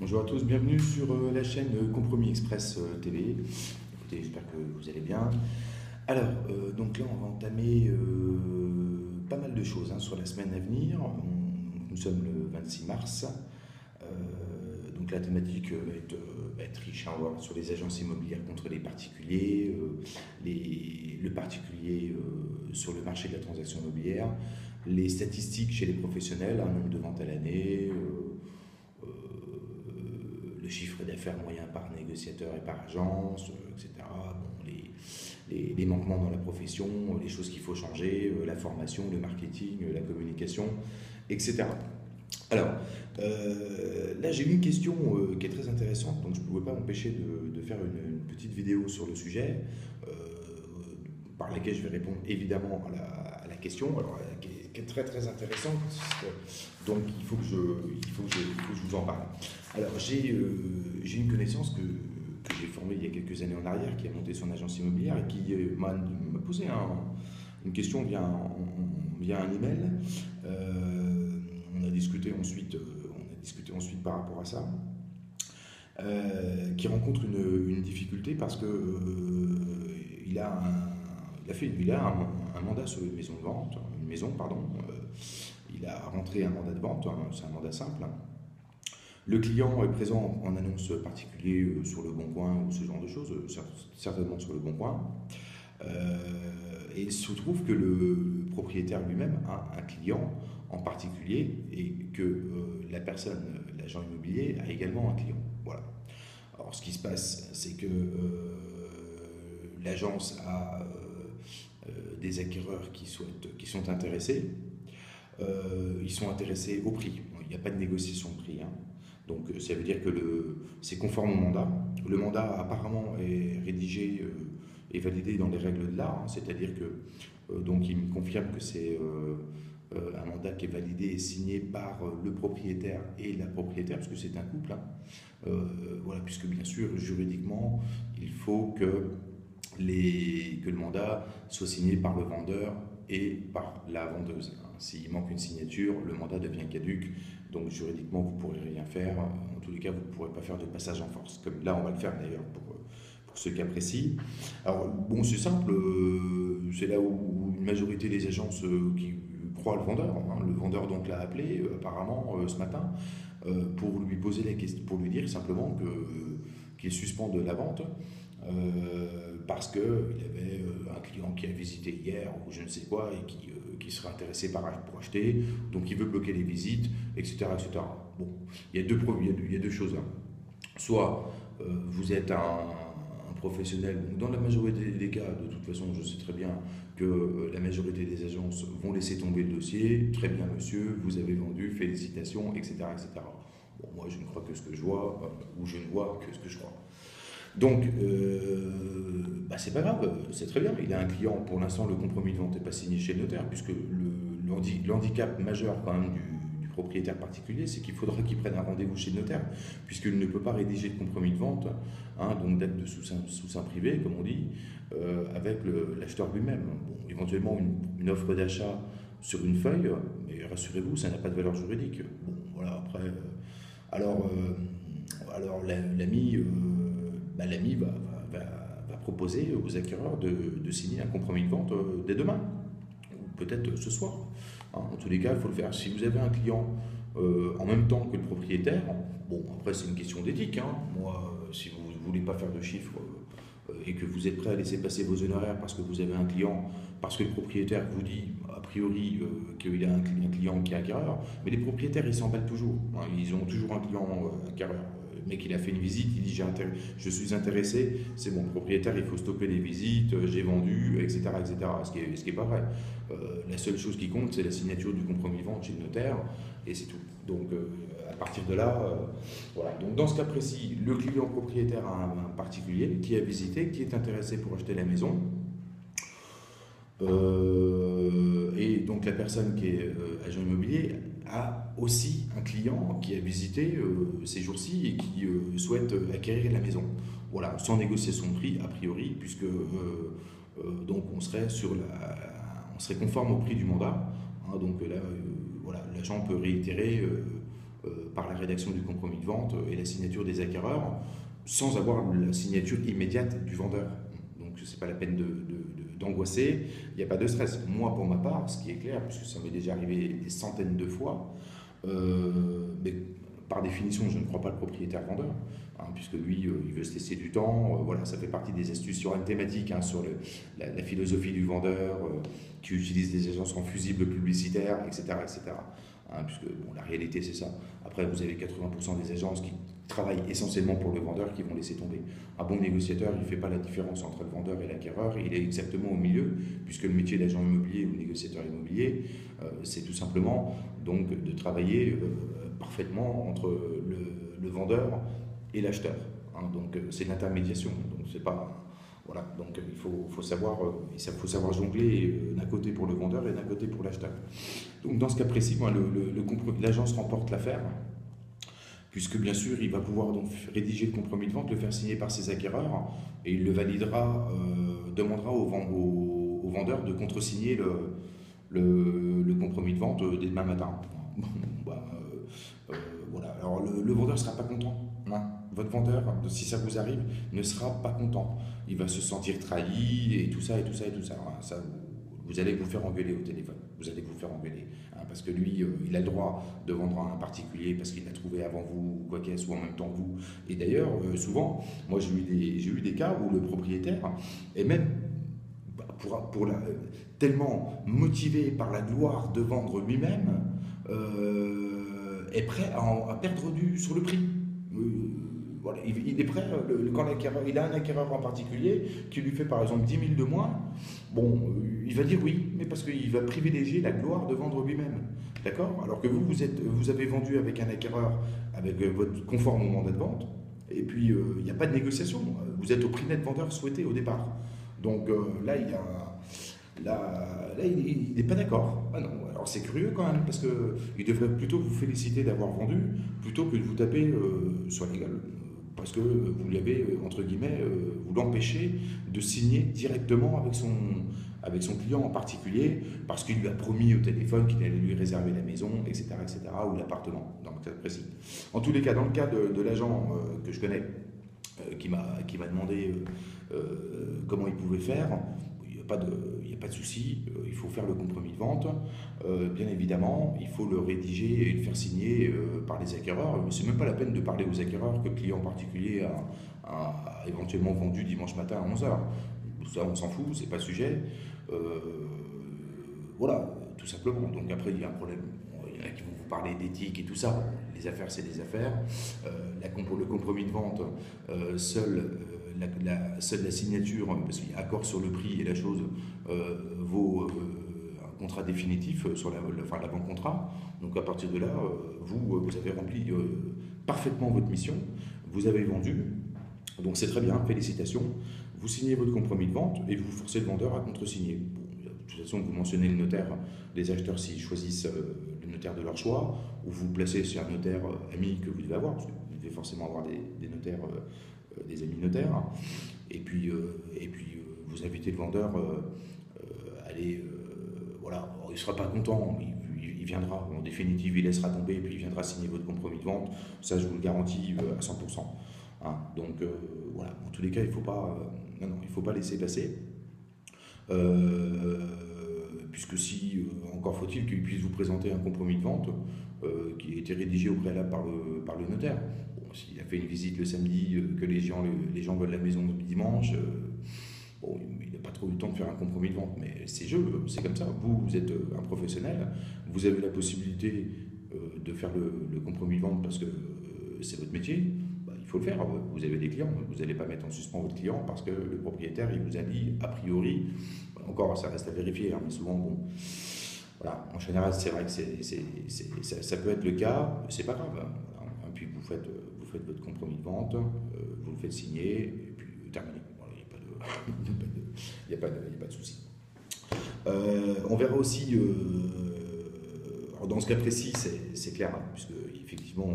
Bonjour à tous, bienvenue sur la chaîne Compromis Express TV. Écoutez, j'espère que vous allez bien. Alors, donc là, on va entamer pas mal de choses sur la semaine à venir. Nous sommes le 26 mars. Donc la thématique va être riche, hein. On va voir sur les agences immobilières contre les particuliers, le particulier sur le marché de la transaction immobilière, les statistiques chez les professionnels, un nombre de ventes à l'année, le chiffre d'affaires moyen par négociateur et par agence, etc. Bon, les manquements dans la profession, les choses qu'il faut changer, la formation, le marketing, la communication, etc. Alors, là j'ai une question qui est très intéressante, donc je ne pouvais pas m'empêcher de faire une petite vidéo sur le sujet, par laquelle je vais répondre évidemment à la question, alors, qui est très très intéressante, donc il faut que je vous en parle. Alors j'ai une connaissance que j'ai formée il y a quelques années en arrière, qui a monté son agence immobilière et qui m'a posé une question via un email. On a discuté ensuite par rapport à ça, qui rencontre une difficulté parce que il a un mandat sur une maison de vente, une maison, pardon. Il a rentré un mandat de vente, hein, c'est un mandat simple. Le client est présent en annonce particulier sur le Bon Coin ou ce genre de choses, certainement sur le Bon Coin. Et il se trouve que le propriétaire lui-même a un client en particulier et que l'agent immobilier, a également un client. Voilà. Alors ce qui se passe, c'est que l'agence a des acquéreurs qui sont intéressés. Ils sont intéressés au prix. Bon, il n'y a pas de négociation de prix, hein. Donc ça veut dire que c'est conforme au mandat. Le mandat apparemment est rédigé et validé dans les règles de l'art, hein. C'est-à-dire que donc il me confirme que c'est un mandat qui est validé et signé par le propriétaire et la propriétaire, parce que c'est un couple, hein. Voilà, puisque bien sûr juridiquement il faut que le mandat soit signé par le vendeur et par la vendeuse, hein. S'il manque une signature, le mandat devient caduc, donc juridiquement vous ne pourrez rien faire. En tous les cas, vous ne pourrez pas faire de passage en force. Comme là, on va le faire d'ailleurs pour ce cas précis. Alors bon, c'est simple, c'est là où une majorité des agences qui croient le vendeur, hein. Le vendeur donc l'a appelé apparemment ce matin pour lui poser la question, pour lui dire simplement qu'il suspende la vente parce qu'il avait un client qui a visité hier ou je ne sais quoi et qui serait intéressé pour acheter, donc il veut bloquer les visites, etc. etc. Bon, il y a deux choses là. Soit vous êtes un professionnel, donc dans la majorité des cas, de toute façon, je sais très bien que la majorité des agences vont laisser tomber le dossier. Très bien, monsieur, vous avez vendu, félicitations, etc. etc. Bon, moi, je ne crois que ce que je vois, ou je ne vois que ce que je crois. Donc, c'est pas grave, c'est très bien. Il a un client, pour l'instant, le compromis de vente n'est pas signé chez le notaire, puisque le handicap majeur quand même du propriétaire particulier, c'est qu'il faudra qu'il prenne un rendez-vous chez le notaire, puisqu'il ne peut pas rédiger de compromis de vente, hein, donc date de sous-seing privé, comme on dit, avec l'acheteur lui-même. Bon, éventuellement une offre d'achat sur une feuille, mais rassurez-vous, ça n'a pas de valeur juridique. Bon, voilà, après. Alors, l'ami va proposer aux acquéreurs de signer un compromis de vente dès demain, ou peut-être ce soir, hein. En tous les cas, il faut le faire. Si vous avez un client en même temps que le propriétaire, bon, après c'est une question d'éthique, hein. Moi, si vous ne voulez pas faire de chiffres et que vous êtes prêt à laisser passer vos honoraires parce que vous avez un client, parce que le propriétaire vous dit a priori qu'il a un client qui est acquéreur, mais les propriétaires ils s'emballent toujours, hein. Ils ont toujours un client acquéreur. Le mec il a fait une visite, il dit je suis intéressé, c'est bon, le propriétaire il faut stopper les visites, j'ai vendu, etc. etc. Ce qui est pas vrai. La seule chose qui compte c'est la signature du compromis de vente chez le notaire et c'est tout. Donc à partir de là, voilà. Donc dans ce cas précis, le client propriétaire a un particulier qui a visité, qui est intéressé pour acheter la maison. Et donc la personne qui est agent immobilier a aussi un client qui a visité ces jours-ci et qui souhaite acquérir la maison. Voilà, sans négociation de prix a priori, puisque donc on serait conforme au prix du mandat, hein. Donc là, voilà, l'agent peut réitérer par la rédaction du compromis de vente et la signature des acquéreurs, sans avoir la signature immédiate du vendeur. Donc c'est pas la peine d'angoisser, il n'y a pas de stress. Moi, pour ma part, ce qui est clair, puisque ça m'est déjà arrivé des centaines de fois, mais par définition, je ne crois pas le propriétaire vendeur, hein, puisque lui, il veut se laisser du temps. Voilà, ça fait partie des astuces sur une thématique, hein, sur la philosophie du vendeur, qui utilise des agences en fusibles publicitaires, etc., etc. Hein, puisque bon, la réalité, c'est ça. Après, vous avez 80% des agences qui travaillent essentiellement pour le vendeur qui vont laisser tomber. Un bon négociateur, il ne fait pas la différence entre le vendeur et l'acquéreur, il est exactement au milieu, puisque le métier d'agent immobilier ou négociateur immobilier, c'est tout simplement donc de travailler parfaitement entre le vendeur et l'acheteur. Hein, donc c'est l'intermédiation. Donc c'est pas voilà. Donc il faut savoir jongler d'un côté pour le vendeur et d'un côté pour l'acheteur. Donc dans ce cas précis, moi, l'agence remporte l'affaire, puisque bien sûr il va pouvoir donc rédiger le compromis de vente, le faire signer par ses acquéreurs et il le validera, demandera au vendeur de contresigner le compromis de vente dès demain matin. Bon, bah, voilà. Alors le vendeur ne sera pas content. Hein. Votre vendeur, si ça vous arrive, ne sera pas content. Il va se sentir trahi et tout ça et tout ça et tout ça. Hein. Ça vous allez vous faire engueuler au téléphone. Vous allez vous faire engueuler. Hein, parce que lui, il a le droit de vendre à un particulier parce qu'il l'a trouvé avant vous, quoi qu'il soit en même temps que vous. Et d'ailleurs, souvent, moi j'ai eu des cas où le propriétaire est même tellement motivé par la gloire de vendre lui-même, est prêt à perdre sur le prix. Voilà, il est prêt, quand il a un acquéreur en particulier qui lui fait par exemple 10 000 de moins, bon, il va dire oui, mais parce qu'il va privilégier la gloire de vendre lui-même. D'accord? Alors que vous avez vendu avec un acquéreur avec votre conforme au mandat de vente, et puis il n'y a pas de négociation. Vous êtes au prix net vendeur souhaité au départ. Donc là, il n'est pas d'accord. Ah non, alors c'est curieux quand même, parce qu'il devrait plutôt vous féliciter d'avoir vendu, plutôt que de vous taper sur la gueule. Parce que vous lui avez, entre guillemets, vous l'empêchez de signer directement avec son client en particulier, parce qu'il lui a promis au téléphone qu'il allait lui réserver la maison, etc., ou l'appartement, dans le cas précis. En tous les cas, dans le cas de l'agent que je connais, qui m'a demandé comment il pouvait faire, il n'y a pas de souci, il faut faire le compromis de vente. Bien évidemment, il faut le rédiger et le faire signer par les acquéreurs. Mais ce n'est même pas la peine de parler aux acquéreurs que le client particulier a éventuellement vendu dimanche matin à 11 h. Ça, on s'en fout, c'est pas le sujet. Voilà, tout simplement. Donc après, il y a un problème. Il y en a qui vont vous parler d'éthique et tout ça. Les affaires, c'est des affaires. Le compromis de vente, seule la signature, parce qu'il y a accord sur le prix et la chose, vaut un contrat définitif sur l'avant-contrat. Donc à partir de là, vous avez rempli parfaitement votre mission, vous avez vendu, donc c'est très bien, félicitations. Vous signez votre compromis de vente et vous forcez le vendeur à contresigner. Bon, de toute façon, vous mentionnez le notaire, les acheteurs s'ils choisissent le notaire de leur choix, ou vous placez chez un notaire ami que vous devez avoir, parce que vous devez forcément avoir des notaires, des amis notaires, et puis vous invitez le vendeur à aller, voilà, il ne sera pas content, il viendra, en définitive il laissera tomber, et puis il viendra signer votre compromis de vente, ça je vous le garantis à 100%. Hein, donc voilà, en tous les cas, il ne faut pas laisser passer. Puisque si, encore faut-il qu'il puisse vous présenter un compromis de vente qui a été rédigé au préalable par le notaire. Bon, s'il a fait une visite le samedi, que les gens veulent la maison le dimanche, bon, il n'a pas trop eu le temps de faire un compromis de vente, mais c'est c'est comme ça. Vous êtes un professionnel, vous avez la possibilité de faire le compromis de vente parce que c'est votre métier. Il faut le faire, vous avez des clients, vous n'allez pas mettre en suspens votre client parce que le propriétaire il vous a dit a priori, encore ça reste à vérifier, hein, mais souvent bon, voilà, en général c'est vrai que ça peut être le cas, c'est pas grave, hein, puis vous faites votre compromis de vente, vous le faites signer et puis terminé, voilà, il n'y a pas de souci. On verra aussi, alors dans ce cas précis c'est clair, hein, puisque effectivement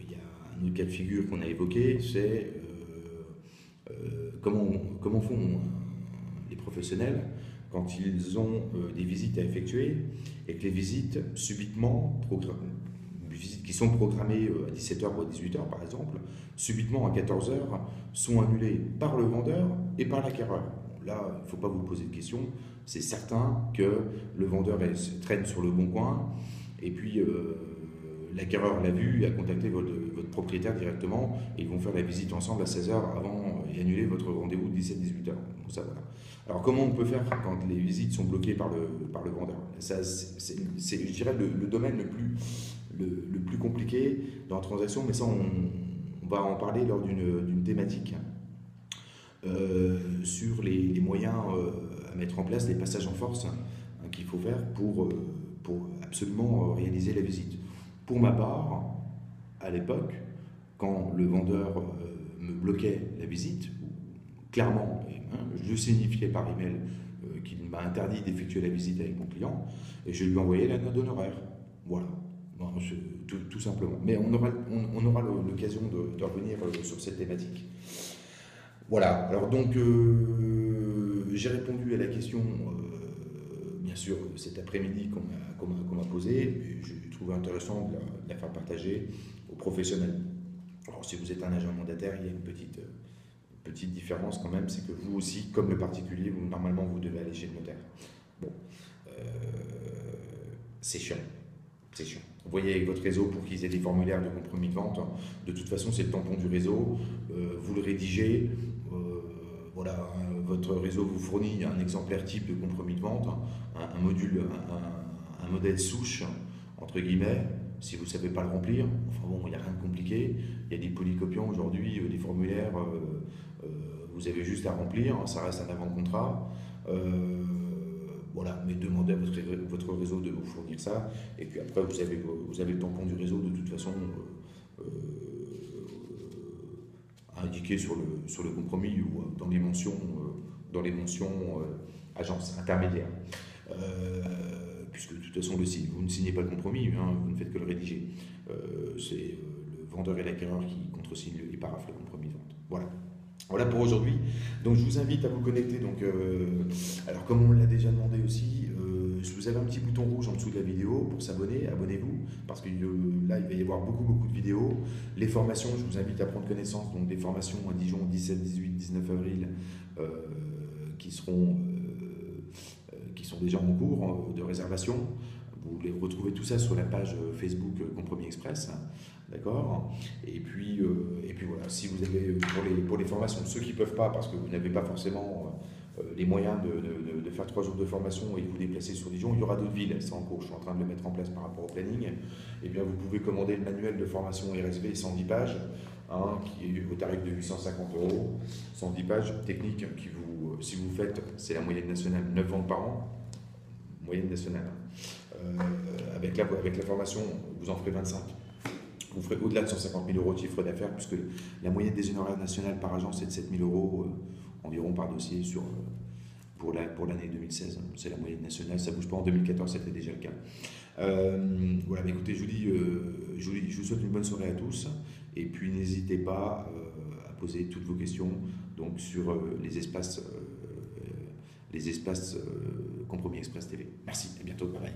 il y a un autre cas de figure qu'on a évoqué, c'est comment font les professionnels quand ils ont des visites à effectuer et que les visites subitement, qui sont programmées à 17h ou à 18h par exemple, subitement à 14h, sont annulées par le vendeur et par l'acquéreur. Là, il ne faut pas vous poser de questions. C'est certain que le vendeur traîne sur le bon coin et puis l'acquéreur l'a vu et a contacté votre propriétaire directement et ils vont faire la visite ensemble à 16h avant et annuler votre rendez-vous de 17-18h. Donc ça, voilà. Alors comment on peut faire quand les visites sont bloquées par le vendeur? Ça, c'est, je dirais, le domaine le plus compliqué dans la transaction, mais ça on va en parler lors d'une thématique sur les moyens à mettre en place, les passages en force qu'il faut faire pour absolument réaliser la visite. Pour ma part, à l'époque, quand le vendeur me bloquait la visite, clairement, je signifiais par email qu'il m'a interdit d'effectuer la visite avec mon client et je lui envoyais la note d'honoraire. Voilà, bon, tout simplement. Mais on aura l'occasion de revenir sur cette thématique. Voilà, alors donc j'ai répondu à la question, bien sûr, cet après-midi qu'on m'a posée, et j'ai trouvé intéressant de la faire partager aux professionnels. Alors si vous êtes un agent mandataire, il y a une petite différence quand même, c'est que vous aussi, comme le particulier, normalement vous devez aller chez le notaire. Bon, euh, c'est chiant. C'est chiant. Vous voyez avec votre réseau pour qu'ils aient des formulaires de compromis de vente. De toute façon, c'est le tampon du réseau. Vous le rédigez. Voilà, votre réseau vous fournit un exemplaire type de compromis de vente, un module, un modèle souche, entre guillemets. Si vous ne savez pas le remplir, enfin bon, il n'y a rien de compliqué. Il y a des polycopiants aujourd'hui, des formulaires, vous avez juste à remplir, ça reste un avant-contrat. Voilà, mais demandez à votre réseau de vous fournir ça. Et puis après, vous avez le tampon du réseau de toute façon indiqué sur le compromis ou dans les mentions, agence intermédiaire. Puisque de toute façon, vous ne signez pas le compromis, vous ne faites que le rédiger. C'est le vendeur et l'acquéreur qui contresignent et paraphent le compromis de vente. Voilà. Voilà pour aujourd'hui. Donc je vous invite à vous connecter. Donc, alors comme on me l'a déjà demandé aussi, vous avez un petit bouton rouge en dessous de la vidéo pour s'abonner. Abonnez-vous parce que là il va y avoir beaucoup de vidéos. Les formations, je vous invite à prendre connaissance. Donc des formations à Dijon 17, 18, 19 avril qui sont déjà en cours de réservation. Vous les retrouvez tout ça sur la page Facebook Compromis Express. D'accord. Et puis voilà, si vous avez pour les formations, ceux qui ne peuvent pas, parce que vous n'avez pas forcément les moyens de faire 3 jours de formation et de vous déplacer sur Dijon, il y aura d'autres villes, c'est en cours, je suis en train de le mettre en place par rapport au planning. Et bien vous pouvez commander le manuel de formation RSV 110 pages, qui est au tarif de 850 €, 110 pages techniques qui si vous faites, c'est la moyenne nationale, 9 ventes par an, moyenne nationale. Avec la formation, vous en ferez 25. Vous ferez au-delà de 150 000 € de chiffre d'affaires, puisque la moyenne des honoraires nationales par agence est de 7 000 € environ par dossier pour l'année 2016. C'est la moyenne nationale, ça ne bouge pas. En 2014, c'était déjà le cas. Voilà, mais écoutez, je vous souhaite une bonne soirée à tous. Et puis n'hésitez pas à poser toutes vos questions donc, sur les espaces Compromis Express TV. Merci, à bientôt, bye bye.